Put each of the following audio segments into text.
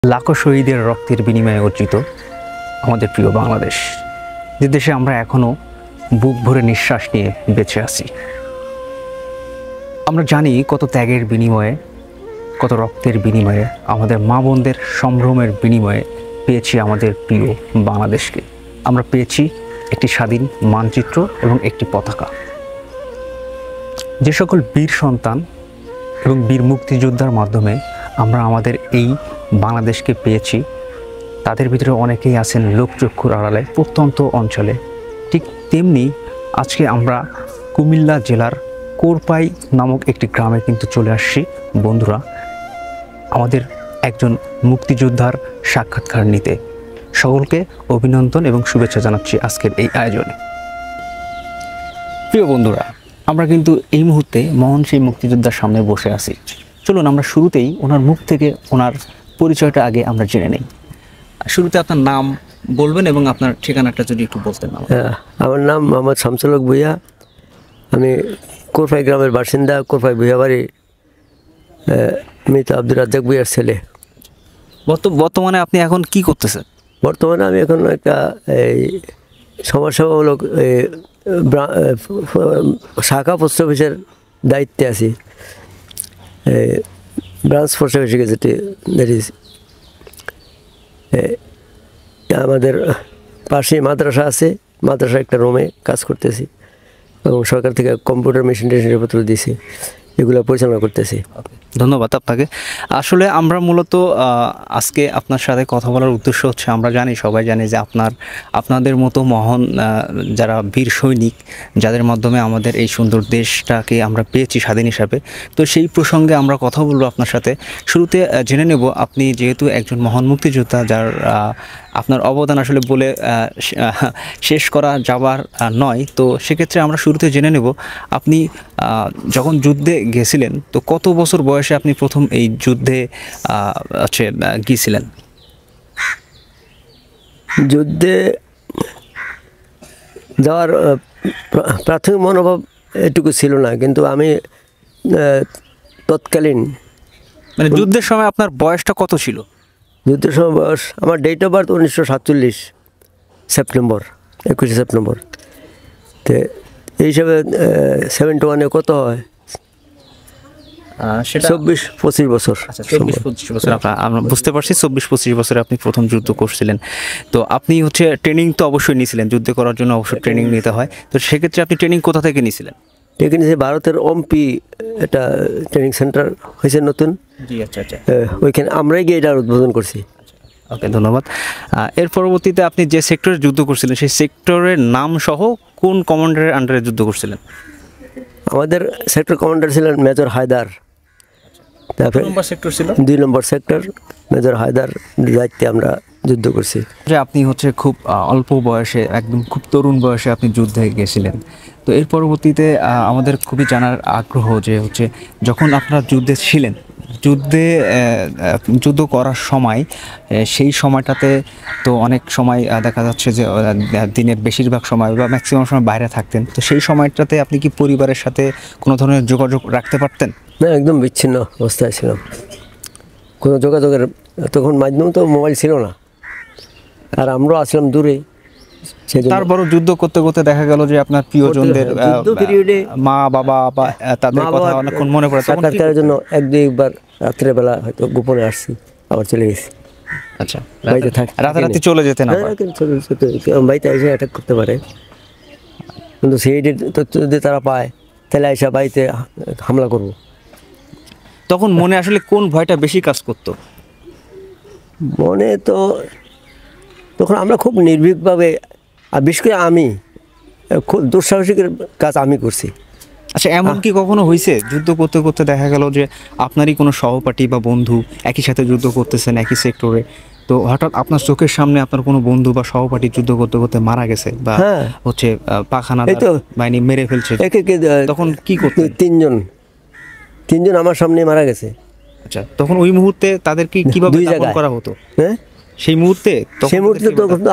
লাখো শহীদের রক্তের বিনিময়ে অর্জিত আমাদের প্রিয় বাংলাদেশ, যে দেশে আমরা এখনো বুক ভরে নিঃশ্বাস নিয়ে বেঁচে আছি। আমরা জানি কত ত্যাগের বিনিময়ে, কত রক্তের বিনিময়ে, আমাদের মা বোনদের সম্ভ্রমের বিনিময়ে পেয়েছি আমাদের প্রিয় বাংলাদেশকে। আমরা পেয়েছি একটি স্বাধীন মানচিত্র এবং একটি পতাকা। যে সকল বীর সন্তান এবং বীর মুক্তিযোদ্ধার মাধ্যমে আমরা আমাদের এই বাংলাদেশকে পেয়েছি, তাদের ভিতরে অনেকেই আছেন লোকচক্ষুর আড়ালে প্রত্যন্ত অঞ্চলে। ঠিক তেমনি আজকে আমরা কুমিল্লা জেলার কোরপাই নামক একটি গ্রামে কিন্তু চলে আসছি বন্ধুরা, আমাদের একজন মুক্তিযোদ্ধার সাক্ষাৎকার নিতে। সকলকে অভিনন্দন এবং শুভেচ্ছা জানাচ্ছি আজকের এই আয়োজনে। প্রিয় বন্ধুরা, আমরা কিন্তু এই মুহূর্তে মহান সেই মুক্তিযোদ্ধার সামনে বসে আছি। চলুন আমরা শুরুতেই ওনার মুখ থেকে ওনার পরিচয়টা আগে আমরা জেনে নেই। শুরুতে আপনার নাম বলবেন এবং আপনার ঠিকানাটা যদি একটু বলতেন। আমার নাম মোহাম্মদ শামসুল হক ভূঁইয়া। আমি কোরপাই গ্রামের বাসিন্দা, কোরপাই ভূঁইয়া বাড়ি। আমি তো আব্দুর রাজ্জাক ভূঁইয়ার ছেলে। বর্তমানে আপনি এখন কি করতেছেন? বর্তমানে আমি এখন একটা সমাজসেবামূলক শাখা পোস্ট অফিসের দায়িত্বে আছি। ব্রাঞ্চ পোস্ট অফিসে যেটি আমাদের পাশে মাদ্রাসা আছে, মাদ্রাসা একটা রুমে কাজ করতেছি এবং সরকার থেকে কম্পিউটার মেশিন টেশিনপত্র দিয়েছি, এগুলো পরিচালনা করতেছি। ধন্যবাদ আপনাকে। আসলে আমরা মূলত আজকে আপনার সাথে কথা বলার উদ্দেশ্য হচ্ছে, আমরা জানি, সবাই জানে যে আপনাদের মতো মহান যারা বীর সৈনিক, যাদের মাধ্যমে আমাদের এই সুন্দর দেশটাকে আমরা পেয়েছি স্বাধীন হিসাবে, তো সেই প্রসঙ্গে আমরা কথা বলবো আপনার সাথে। শুরুতে জেনে নেব, আপনি যেহেতু একজন মহান মুক্তিযোদ্ধা, যার আপনার অবদান আসলে বলে শেষ করা যাবার নয়, তো সেক্ষেত্রে আমরা শুরুতে জেনে নেব, আপনি যখন যুদ্ধে গেছিলেন তো কত বছর বয়সে আপনি প্রথম এই যুদ্ধে গিয়েছিলেন? যুদ্ধে যাওয়ার প্রাথমিক মনোভাব এটুকু ছিল না, কিন্তু আমি তৎকালীন মানে যুদ্ধের সময় আপনার বয়সটা কত ছিল? যুদ্ধের সময় বয়স আমার date of birth 1947 September, 21 September. তো এই হিসাবে 71-এ কত হয়? 24-25 বছর। আচ্ছা, 24-25 বছর। আমরা বুঝতে পারছি 24-25 বছরে আপনি প্রথম যুদ্ধ করছিলেন। তো আপনি ট্রেনিং তো অবশ্যই নিয়েছিলেন, যুদ্ধ করার জন্য অবশ্যই ট্রেনিং নিতে হয়। তো সেক্ষেত্রে আপনি ট্রেনিং কোথা থেকে নিয়েছিলেন? এখানে যে ভারতের ওমপি একটা ট্রেনিং সেন্টার হয়েছে নতুন, জি আচ্ছা আচ্ছা, ওইখানে আমরাই গিয়ে এটার উদ্বোধন করছি। ওকে, ধন্যবাদ। এর পরবর্তীতে আপনি যে সেক্টরে যুদ্ধ করছিলেন, সেই সেক্টরের নাম সহ কোন কমান্ডারের আন্ডারে যুদ্ধ করছিলেন? আমাদের সেক্টর কমান্ডার ছিলেন মেজর হায়দার। তারপরে 2 নম্বর সেক্টর মেজর হায়দার দায়িত্বে আমরা যুদ্ধ করছি। যে আপনি খুব অল্প বয়সে, একদম খুব তরুণ বয়সে আপনি যুদ্ধে গেছিলেন। তো এর পরবর্তীতে আমাদের খুবই জানার আগ্রহ যে যখন আপনারা যুদ্ধে ছিলেন, যুদ্ধ করার সময়, সেই সময়টাতে তো অনেক সময় দেখা যাচ্ছে যে দিনের বেশিরভাগ সময় বা ম্যাক্সিমাম সময় বাইরে থাকতেন। তো সেই সময়টাতে আপনি কি পরিবারের সাথে কোনো ধরনের যোগাযোগ রাখতে পারতেন? না, একদম বিচ্ছিন্ন অবস্থায় ছিলাম। কোনো যোগাযোগের তখন মাধ্যম তো মোবাইল ছিল না, আর আমরাও আসলাম দূরে। তারপরও যুদ্ধ করতে করতে দেখা গেল যে আপনার প্রিয়জনদের মা বাবা বা তাদের কথা অনেকক্ষণ মনে পড়ে। সাক্ষাৎকারের জন্য 1-2বার রাত্রেবেলা হয়তো গোপনে আসছি, আবার চলে গেছি। আচ্ছা, বাড়িতে থাকি, রাতারাতি চলে যেতেন? বাড়িতে এসে অ্যাটাক করতে পারে, কিন্তু সেই তথ্য যদি তারা পায় তাহলে এসে বাড়িতে হামলা করব। তখন মনে আসলে কোন ভয়টা বেশি কাজ করতো? মনে তো তখন আমরা খুব নির্ভীকভাবে, আর বিশেষ করে আমি খুব দুঃসাহসিকের কাজ আমি করছি। আচ্ছা, এমন কি কখনো হয়েছে যুদ্ধ করতে করতে দেখা গেল যে আপনারই কোনো সহপাঠী বা বন্ধু একই সাথে যুদ্ধ করতেছেন একই সেক্টরে, তো হঠাৎ আপনার চোখের সামনে আপনার কোনো বন্ধু বা সহপাঠী যুদ্ধ করতে করতে মারা গেছে বা পাখানা বাহিনী মেরে ফেলছে, তখন কি করতে? 3জন আমার সামনে মারা গেছে। আচ্ছা, তখন ওই মুহূর্তে তাদেরকে কিভাবে দাফন করা হতো? হ্যাঁ, সেই মুহূর্তে তো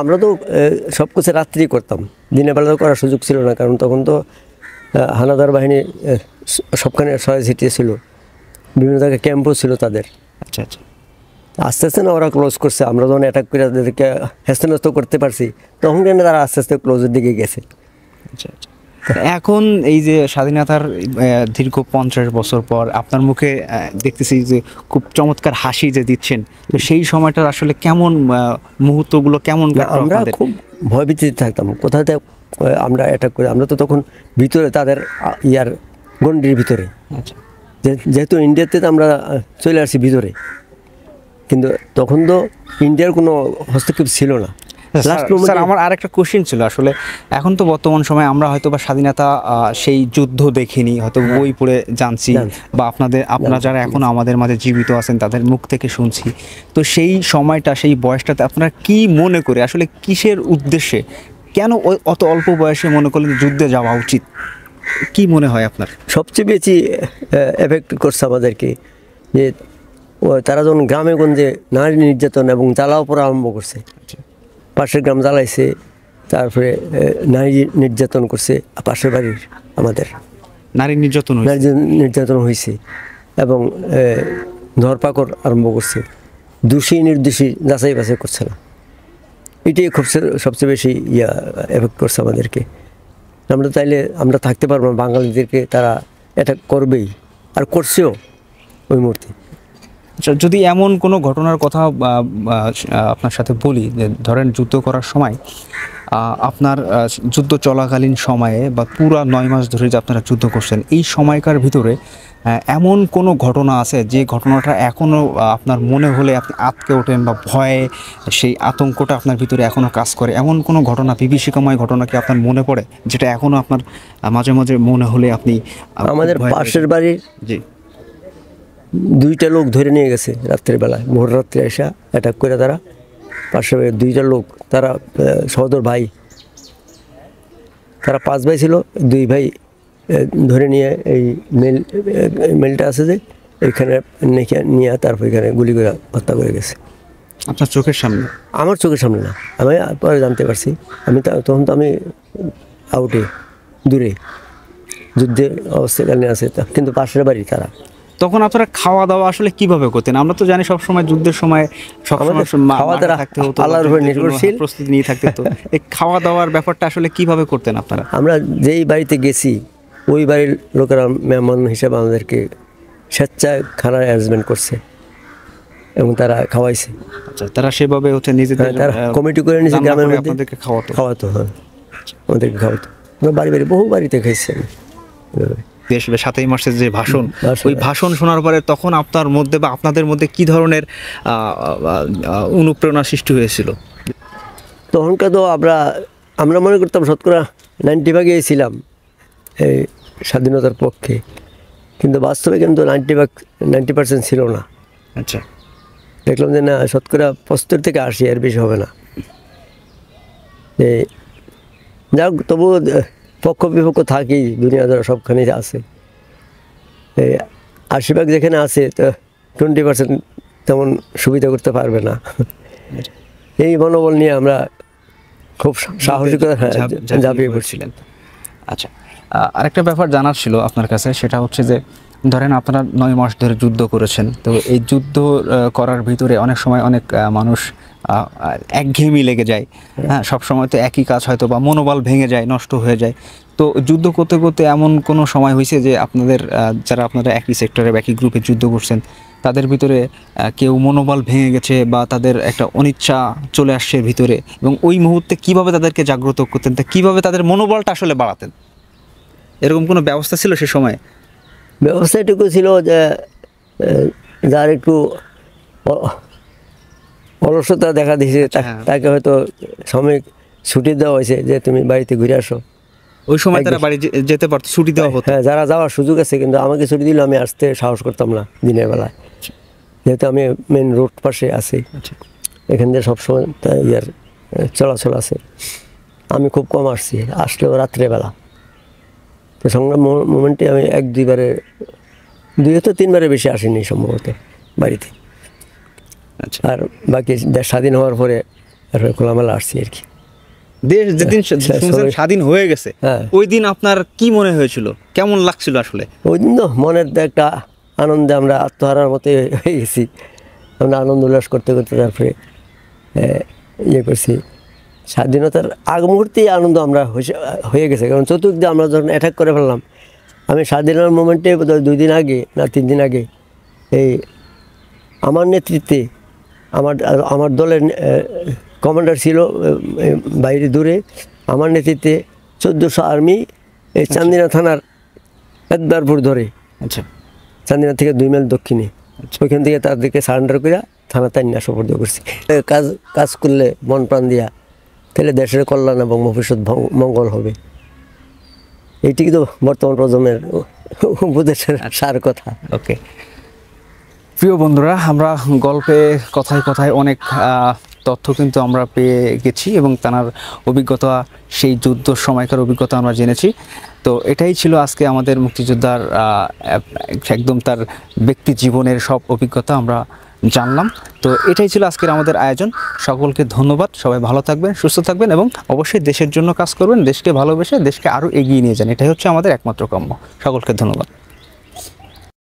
আমরা তো সব কিছু রাত্রি করতাম, দিনের বেলা তো করার সুযোগ ছিল না, কারণ তখন তো হানাদার বাহিনী সবখানে ছড়িয়ে ছিটিয়ে ছিল, বিভিন্ন জায়গায় ক্যাম্পও ছিল তাদের। আচ্ছা আচ্ছা, আস্তে আস্তে না ওরা ক্লোজ করছে, আমরা যখন অ্যাটাক করে তাদেরকে হেস্তনেস্ত করতে পারছি তখন কেন তারা আস্তে আস্তে ক্লোজের দিকে গেছে। আচ্ছা আচ্ছা। এখন এই যে স্বাধীনতার দীর্ঘ 50 বছর পর আপনার মুখে দেখতেছি যে খুব চমৎকার হাসি যে দিচ্ছেন, তো সেই সময়টার আসলে কেমন মুহূর্তগুলো কেমন কাটলো আমরা আপনাদের? খুব ভয়ভীতিতে থাকতাম, কোথাতে আমরা অ্যাটাক করে, আমরা তো তখন ভিতরে তাদের ইয়ার গন্ডির ভিতরে, আচ্ছা যেহেতু ইন্ডিয়াতে তো আমরা চলে আসছি ভিতরে, কিন্তু তখন তো ইন্ডিয়ার কোনো হস্তক্ষেপ ছিল না। লাস্ট স্যার আমার আরেকটা কোশ্চেন ছিল আসলে, এখন তো বর্তমান সময়ে আমরা হয়তো বা স্বাধীনতা সেই যুদ্ধ দেখিনি, হয়তো বই পড়ে জানছি বা আপনারা যারা এখনো আমাদের মাঝে জীবিত আছেন তাদের মুখ থেকে শুনছি, তো সেই সময়টা সেই বয়সটাতে আপনারা কি মনে করে আসলে কিসের উদ্দেশ্যে কেন অত অল্প বয়সে মনে করলেন যুদ্ধে যাওয়া উচিত, কি মনে হয় আপনার? সবচেয়ে বেশি এফেক্ট করছে আমাদেরকে যে তারা যখন গ্রামে গঞ্জে নারী নির্যাতন এবং জ্বালাও পড়া আরম্ভ করছে, পাশের গ্রাম জ্বালাইছে, তারপরে নারী নির্যাতন করছে পাশের বাড়ির আমাদের, নারী নির্যাতন নারী নির্যাতন হয়েছে এবং ধরপাকড় আরম্ভ করছে, দোষী নির্দোষী যাচাই বাছাই করছে না। এটাই খুব সবচেয়ে বেশি এফেক্ট করছে আমাদেরকে। আমরা থাকতে পারবো না, বাঙালিদেরকে তারা এটা করবেই আর করছেও ওই মুহূর্তে। আচ্ছা, যদি এমন কোনো ঘটনার কথা আপনার সাথে বলি যে ধরেন যুদ্ধ করার সময় আপনার যুদ্ধ চলাকালীন সময়ে বা পুরা 9 মাস ধরে যে আপনারা যুদ্ধ করছেন, এই সময়কার ভিতরে এমন কোনো ঘটনা আছে যে ঘটনাটা এখনও আপনার মনে হলে আপনি আঁতকে ওঠেন বা ভয়ে সেই আতঙ্কটা আপনার ভিতরে এখনও কাজ করে, এমন কোনো ঘটনা বিভীষিকাময় ঘটনা কি আপনার মনে পড়ে যেটা এখনও আপনার মাঝে মাঝে মনে হলে আপনি? আমাদের পাশের বাড়ির জি 2টা লোক ধরে নিয়ে গেছে রাত্রের বেলায়, ভোর রাত্রে এসে অ্যাটাক করে তারা, পাশের বাড়ির 2টা লোক, তারা সহোদর ভাই, তারা 5 ভাই ছিল, 2 ভাই ধরে নিয়ে এই মেলটা আছে যে এখানে নিয়ে তারপর এখানে গুলি করে হত্যা করে গেছে। আপনার চোখের সামনে? আমার চোখের সামনে না, আমি পরে জানতে পারছি, তখন তো আমি আউটে দূরে যুদ্ধের অবস্থাকালে আছে, কিন্তু পাশের বাড়ি তারা। তখন আপনারা খাওয়া দাওয়া আসলে কিভাবে করতেন? আমরা তো জানি সবসময় যুদ্ধের সময় খাওয়া দাওয়া থাকতে হতো, আল্লাহর উপর নির্ভরশীল, প্রস্তুতি নিয়ে থাকতে হতো। এই খাওয়া দাওয়ার ব্যাপারটা আসলে কিভাবে করতেন আপনারা? আমরা যেই বাড়িতে গেছি ওই বাড়ির লোকেরা মেহমান হিসেবে আমাদেরকে স্বেচ্ছায় খানার অ্যারেঞ্জমেন্ট করছে এবং তারা খাওয়াইছে। আচ্ছা, তারা সেভাবে হচ্ছে নিজেদের তারা কমিটি করে নিয়েছে গ্রামের মধ্যে, আপনাদেরকে খাওয়াতো? হ্যাঁ, আমাদেরকে খাওয়াতো। আমরা বাড়ি বহু বাড়িতে খাইছি আমি। দেশ 7ই মার্চের যে ভাষণ, ওই ভাষণ শোনার পরে তখন আপনার মধ্যে বা আপনাদের মধ্যে কি ধরনের অনুপ্রেরণা সৃষ্টি হয়েছিল? তখনকার তো আমরা মনে করতাম শতকরা 90% ছিলাম এই স্বাধীনতার পক্ষে, কিন্তু বাস্তবে কিন্তু 90% ছিল না। আচ্ছা, দেখলাম যে না, শতকরা 75 থেকে 80 এর বেশি হবে না। যাক, তবুও পক্ষ বিপক্ষ থাকেই, দুনিয়া ধরা সবখানেই আছে। 80% যেখানে আছে তো 20% তেমন সুবিধা করতে পারবে না। এই মনোবল নিয়ে আমরা খুব সাহসিকতা ঝাঁপিয়ে পড়ছিলেন। আচ্ছা, আরেকটা ব্যাপার জানার ছিল আপনার কাছে, সেটা হচ্ছে যে ধরেন আপনারা 9 মাস ধরে যুদ্ধ করেছেন, তো এই যুদ্ধ করার ভিতরে অনেক সময় অনেক মানুষ একঘেয়েমি লেগে যায়, হ্যাঁ, সবসময় তো একই কাজ, হয়তো বা মনোবল ভেঙে যায়, নষ্ট হয়ে যায়। তো যুদ্ধ করতে করতে এমন কোনো সময় হয়েছে যে যারা আপনারা একই সেক্টরে একই গ্রুপে যুদ্ধ করছেন তাদের ভিতরে কেউ মনোবল ভেঙে গেছে বা তাদের একটা অনিচ্ছা চলে আসছে ভিতরে, এবং ওই মুহূর্তে কিভাবে তাদেরকে জাগ্রত করতেন, তা কিভাবে তাদের মনোবলটা আসলে বাড়াতেন? এরকম কোনো ব্যবস্থা ছিল সে সময়? ব্যবস্থা এটুকু ছিল যে যার একটু অলসতা দেখা দিয়েছে তাকে হয়তো সময় ছুটি দেওয়া হয়েছে যে তুমি বাড়িতে ঘুরে আসো। ওই সময় তারা বাড়ি যেতে পারতো, ছুটি দেওয়া হতো? হ্যাঁ, যারা যাওয়ার সুযোগ আছে, কিন্তু আমাকে ছুটি দিলে আমি আসতে সাহস করতাম না দিনের বেলায়, যেহেতু আমি মেন রোড পাশে আছি, এখান থেকে সবসময় ইয়ার চলাচল আছে। আমি খুব কম আসলেও রাত্রেবেলা। তো সংগ্রাম মোমেন্টে আমি 2-3বারের বেশি আসিনি সম্ভবত বাড়িতে। আচ্ছা, আর বাকি দেশ স্বাধীন হওয়ার পরে খোলামেলা আসছি আর কি। দেশ যেদিন স্বাধীন হয়ে গেছে, ওই দিন আপনার কি মনে হয়েছিল, কেমন লাগছিল আসলে? ওই দিন তো মনের একটা আনন্দে আমরা আত্মহারার মতো হয়ে গেছি আমরা আনন্দ উল্লাস করতে করতে তারপরে ইয়ে করছি। স্বাধীনতার আগ মুহূর্তেই আনন্দ আমরা হয়ে গেছে, কারণ চতুর্দিকে আমরা যখন অ্যাটাক করে ফেললাম, আমি স্বাধীনতার মোমেন্টে 2 দিন আগে না 3 দিন আগে এই আমার নেতৃত্বে আমার দলের কমান্ডার ছিল বাইরে দূরে, আমার নেতৃত্বে 1400 আর্মি এই চান্দিনা থানার একবারপুর ধরে, আচ্ছা চান্দিনা থেকে 2 মাইল দক্ষিণে, ওইখান থেকে তাদেরকে সারেন্ডার করে থানা তাইনা সুপর্দ করছি। কাজ করলে মন প্রাণ দিয়া, তাহলে দেশের কল্যাণ এবং ভবিষ্যৎ মঙ্গল হবে। এইটি কিন্তু বর্তমান প্রজন্মের উপদেশের সার কথা। ওকে, প্রিয় বন্ধুরা, আমরা গল্পে কথায় কথায় অনেক তথ্য কিন্তু আমরা পেয়ে গেছি এবং তার অভিজ্ঞতা, সেই যুদ্ধ সময়কার অভিজ্ঞতা আমরা জেনেছি। তো এটাই ছিল আজকে আমাদের মুক্তিযোদ্ধার একদম তার ব্যক্তি জীবনের সব অভিজ্ঞতা আমরা জানলাম। তো এটাই ছিল আজকের আমাদের আয়োজন। সকলকে ধন্যবাদ, সবাই ভালো থাকবেন, সুস্থ থাকবেন এবং অবশ্যই দেশের জন্য কাজ করবেন, দেশকে ভালোবেসে দেশকে আরও এগিয়ে নিয়ে যান, এটাই হচ্ছে আমাদের একমাত্র কাম্য। সকলকে ধন্যবাদ।